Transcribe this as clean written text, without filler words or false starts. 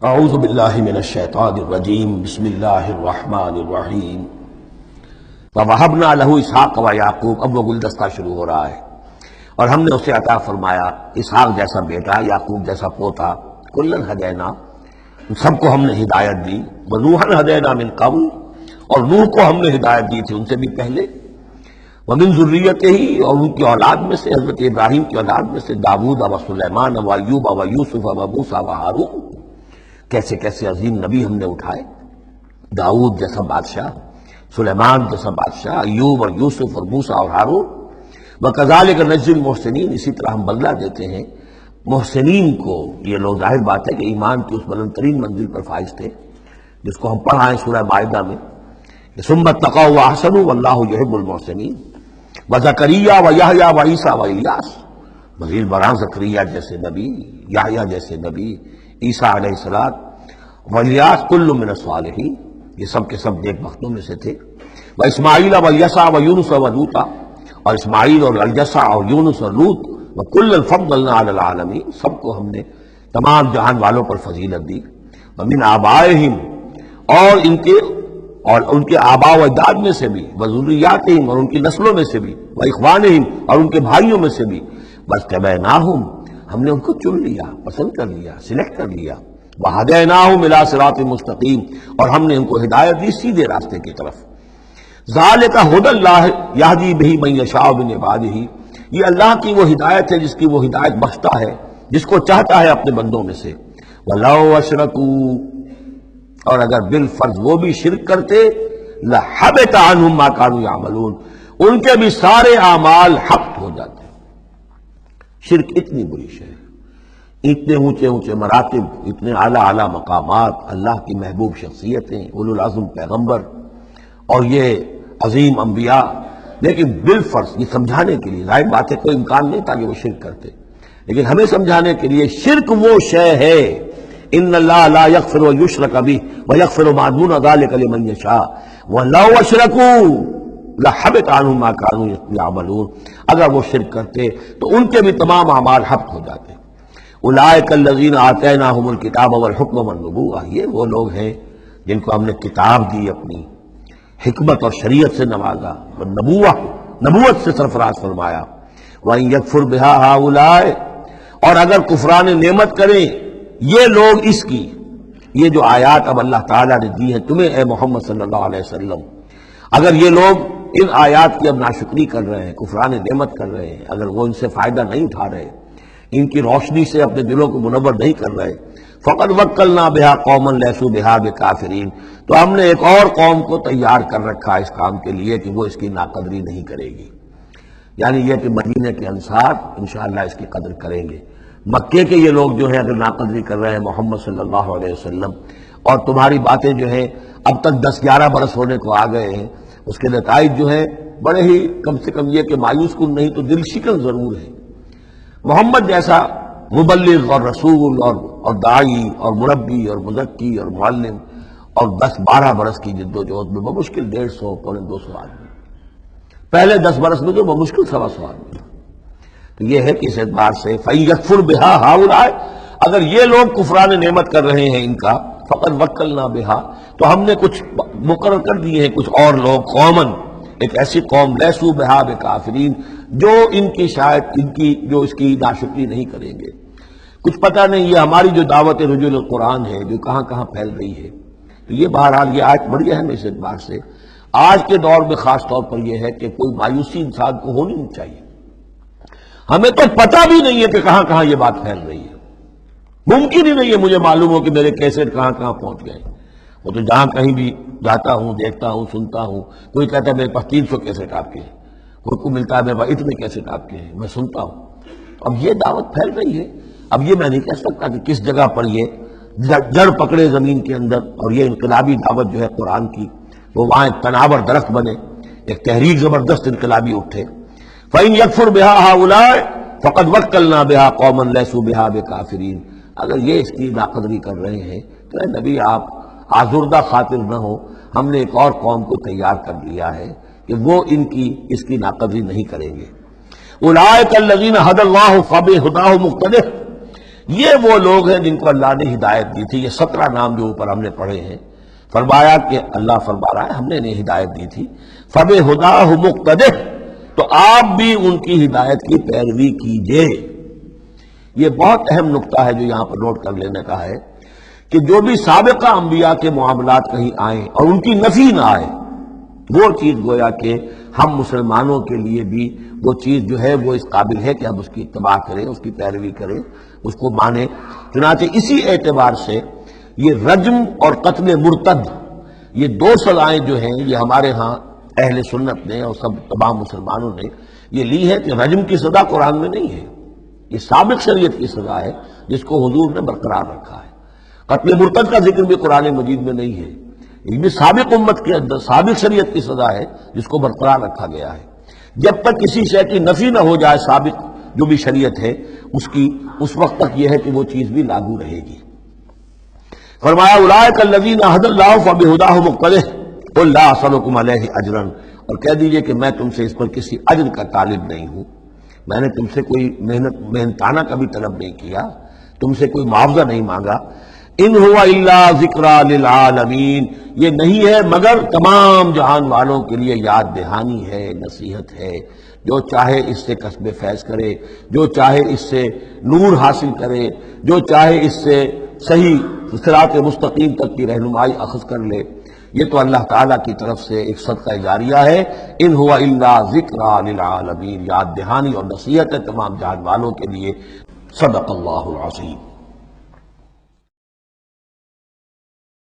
اعوذ باللہ من الشیطان الرجیم بسم اللہ الرحمن الرحیم وَوَهَبْنَا لَهُ اسحاق و یعقوب۔ اب وہ گلدستہ شروع ہو رہا ہے، اور ہم نے اسے عطا فرمایا اسحاق جیسا بیٹا، یعقوب جیسا پوتا، کلن ہدینا، سب کو ہم نے ہدایت دی، وَنُوحًا ہدینا من قبل، اور نوح کو ہم نے ہدایت دی تھی ان سے بھی پہلے، وَمِن ذُرِّيَّتِهِ، اور ان کی اولاد میں سے، حضرت ابراہیم کی اولاد میں سے، داؤد و سلیمان و ایوب و یوسف و موسیٰ و ہارون۔ کیسے کیسے عظیم نبی ہم نے اٹھائے، داؤد جیسا بادشاہ، سلیمان جیسا بادشاہ، ایوب اور یوسف اور موسیٰ اور ہارون۔ وَكَذَلِكَ نَجْزِي الْمُحْسِنِينَ، اسی طرح ہم بدلہ دیتے ہیں محسنین کو۔ یہ لوگ ظاہر بات ہے کہ ایمان کی اس بلند ترین منزل پر فائز تھے، جس کو ہم پڑھائیں سورہ مائدہ میں، ثُمَّ اتَّقَوْا وَأَحْسَنُوا وَاللَّهُ يُحِبُّ الْمُحْسِنِينَ۔ وَزَكَرِيَّا وَيَحْيَىٰ وَعِیسیٰ وَإِلیاس، مزید برآں زکریا جیسے نبی، یحییٰ جیسے نبی، عیسیٰ علیہ السلام، وَإِلیاس کل من الصالحین، یہ سب کے سب نیک بختوں میں سے تھے۔ وَإِسماعیل وَالْیسع وَیونس وَلوطا، اور اسماعیل اور الیسع اور یونس اور لوط، وَکُلًّا فَضَّلْنَا عَلَى الْعَالَمِینَ، سب کو ہم نے تمام جہان والوں پر فضیلت دی۔ وَمِنْ آبائِهِمْ، اور ان کے آباء و اجداد میں سے بھی، وَذُرِّيَّاتِهِمْ، اور ان کی نسلوں میں سے بھی، وَإِخْوَانِهِمْ، اور ان کے بھائیوں میں سے بھی، وَاجْتَبَيْنَاهُمْ، ہم نے ان کو چن لیا، پسند کر لیا، سلیکٹ کر لیا، وَهَدَيْنَاهُمْ إِلَىٰ صِرَاطٍ مُسْتَقِيمٍ، اور ہم نے ان کو ہدایت دی سیدھے راستے کی طرف۔ ذَلِكَ هُدَى اللَّهِ يَهْدِي بِهِ مَن يَشَاءُ مِنْ عِبَادِهِ، یہ اللہ کی وہ ہدایت ہے جس کی وہ ہدایت بخشتا ہے جس کو چاہتا ہے اپنے بندوں میں سے۔ وَلَوْ أَشْرَكُوا، اور اگر بالفرض وہ بھی شرک کرتے، لَحَبِطَ عَنْهُمْ مَا كَانُوا يَعْمَلُونَ، ان کے بھی سارے اعمال حبط ہو جاتے۔ شرک اتنی بری شے ہے، اتنے اونچے اونچے مراتب، اتنے اعلیٰ اعلیٰ مقامات، اللہ کی محبوب شخصیتیں، اولو العزم پیغمبر اور یہ عظیم انبیاء، لیکن بالفرض یہ سمجھانے کے لیے، ظاہر بات ہے کوئی امکان نہیں تھا کہ وہ شرک کرتے، لیکن ہمیں سمجھانے کے لیے شرک وہ شے ہے، ان اللہ لا یغفر یشرک بہ ویغفر ما دون ذلک لمن یشاء ولو اشرکوا لحبط عنہم ما كانوا یعملون، اگر وہ شرک کرتے تو ان کے بھی تمام اعمال حبط ہو جاتے۔ اولئک الذین آتیناہم الکتاب والحکم والنبوۃ، یہ وہ لوگ ہیں جن کو ہم نے کتاب دی، اپنی حکمت اور شریعت سے نوازا، اور نبوت سے سرفراز فرمایا۔ وَإِن يَكْفُرْ بِهَا هَؤُلَاءِ، اور اگر کفران نعمت کریں یہ لوگ اس کی، یہ جو آیات اب اللہ تعالیٰ نے دی ہیں تمہیں اے محمد صلی اللہ علیہ وسلم، اگر یہ لوگ ان آیات کی اب ناشکری کر رہے ہیں، کفران نعمت کر رہے ہیں، اگر وہ ان سے فائدہ نہیں اٹھا رہے، ان کی روشنی سے اپنے دلوں کو منور نہیں کر رہے، فقد وکلنا بہا قوما لیسوا بہا بکافرین، تو ہم نے ایک اور قوم کو تیار کر رکھا اس کام کے لیے کہ وہ اس کی ناقدری نہیں کرے گی، یعنی یہ کہ مدینے کے انصار انشاءاللہ اس کی قدر کریں گے۔ مکے کے یہ لوگ جو ہیں اگر ناقدری کر رہے ہیں محمد صلی اللہ علیہ وسلم، اور تمہاری باتیں جو ہیں اب تک 10-11 برس ہونے کو آ گئے ہیں، اس کے نتائج جو ہیں بڑے ہی کم سے کم یہ کہ مایوس کن نہیں تو دل شکن ضرور ہے۔ محمد جیسا مبلغ اور رسول اور داعی اور مربی اور مزکی اور معلم، اور 10-12 برس کی جد و جہد میں بمشکل 150-200 آدمی، پہلے 10 برس میں تو بمشکل 125 آدمی۔ تو یہ ہے کہ اس اعتبار سے فَإِن يَكْفُرْ بِهَا هَؤُلَاءِ، اگر یہ لوگ کفران نعمت کر رہے ہیں ان کا، فقد وکلنا بِهَا، تو ہم نے کچھ مقرر کر دیے ہیں کچھ اور لوگ، قومن، ایک ایسی قوم، لیسوا بِهَا بکافرین، جو ان کی شاید جو اس کی ناشکری نہیں کریں گے۔ کچھ پتہ نہیں یہ ہماری جو دعوت رجوع القرآن ہے جو کہاں کہاں پھیل رہی ہے، تو یہ بہرحال یہ آیت بڑی اہم ہے اس اعتبار سے، آج کے دور میں خاص طور پر یہ ہے کہ کوئی مایوسی انسان کو ہونی نہیں چاہیے۔ ہمیں تو پتہ بھی نہیں ہے کہ کہاں کہاں یہ بات پھیل رہی ہے، ممکن ہی نہیں ہے مجھے معلوم ہو کہ میرے کیسٹ کہاں کہاں پہنچ گئے۔ وہ تو جہاں کہیں بھی جاتا ہوں، دیکھتا ہوں، سنتا ہوں، کوئی کہتا ہے میرے پاس 300 کیسٹ آپ کے ہیں، کوئی کو ملتا ہے میرے پاس اتنے کیسٹ آپ کے ہیں، میں سنتا ہوں۔ اب یہ دعوت پھیل رہی ہے، اب یہ میں نہیں کہہ سکتا کہ کس جگہ پر یہ جڑ پکڑے زمین کے اندر، اور یہ انقلابی دعوت جو ہے قرآن کی وہ وہاں ایک تناور درخت بنے، ایک تحریک زبردست انقلابی اٹھے۔ فَإِن يَكْفُرْ بِهَا هَؤُلَاءِ فَقَدْ وَكَّلْنَا بِهَا قَوْمًا لَيْسُوا بِهَا بِكَافِرِينَ، اگر یہ اس کی ناقدری کر رہے ہیں تو اے نبی آپ آزردہ خاطر نہ ہو، ہم نے ایک اور قوم کو تیار کر لیا ہے کہ وہ اس کی ناقدری نہیں کریں گے۔ اولئک الذین ھدی اللہ فبہداہ مقتدہ، یہ وہ لوگ ہیں جن کو اللہ نے ہدایت دی تھی. یہ 17 نام جو اوپر ہم نے پڑھے ہیں. فرمایا کہ اللہ فرما رہا ہے ہم نے انہیں ہدایت دی تھی. فَبِهُدَاهُ مُقْتَدِهْ، تو آپ بھی ان کی ہدایت کی پیروی کیجئے. یہ بہت اہم نقطہ ہے جو یہاں پر نوٹ کر لینے کا ہے کہ جو بھی سابقہ انبیاء کے معاملات کہیں آئیں اور ان کی نفی نہ آئے، وہ چیز گویا کہ ہم مسلمانوں کے لیے بھی وہ چیز جو ہے وہ اس قابل ہے کہ ہم اس کی اتباع کریں، اس کی پیروی کریں، اس کو مانیں. چنانچہ اسی اعتبار سے یہ رجم اور قتل مرتد، یہ 2 سزائیں جو ہیں یہ ہمارے ہاں اہل سنت نے اور سب تمام مسلمانوں نے یہ لی ہے کہ رجم کی سزا قرآن میں نہیں ہے، یہ سابق شریعت کی سزا ہے جس کو حضور نے برقرار رکھا ہے. قتل مرتد کا ذکر بھی قرآن مجید میں نہیں ہے، یہ بھی سابق امت کے اندر سابق شریعت کی سزا ہے جس کو برقرار رکھا گیا ہے. جب تک کسی شے کی نفی نہ ہو جائے سابق جو بھی شریعت ہے اس کی، اس وقت تک یہ ہے کہ وہ چیز بھی لاگو رہے گی. فرمایا اولئک الذین ھدی اللہ فبہداہ مقتدہ قل لا اسألکم علیہ اجرا، اور کہہ دیجئے کہ میں تم سے اس پر کسی اجر کا طالب نہیں ہوں، میں نے تم سے کوئی محنتانہ کبھی طلب نہیں کیا، تم سے کوئی معاوضہ نہیں مانگا. ان هو الا ذکری للعالمین، یہ نہیں ہے مگر تمام جہان والوں کے لیے یاد دہانی ہے، نصیحت ہے. جو چاہے اس سے کسب فیض کرے، جو چاہے اس سے نور حاصل کرے، جو چاہے اس سے صحیح صراط مستقیم تک کی رہنمائی اخذ کر لے، یہ تو اللہ تعالیٰ کی طرف سے ایک صدقہ جاریہ ہے. ان هو الا ذکری للعالمین، یاد دہانی اور نصیحت ہے تمام جہان والوں کے لیے. صدق اللہ العظیم.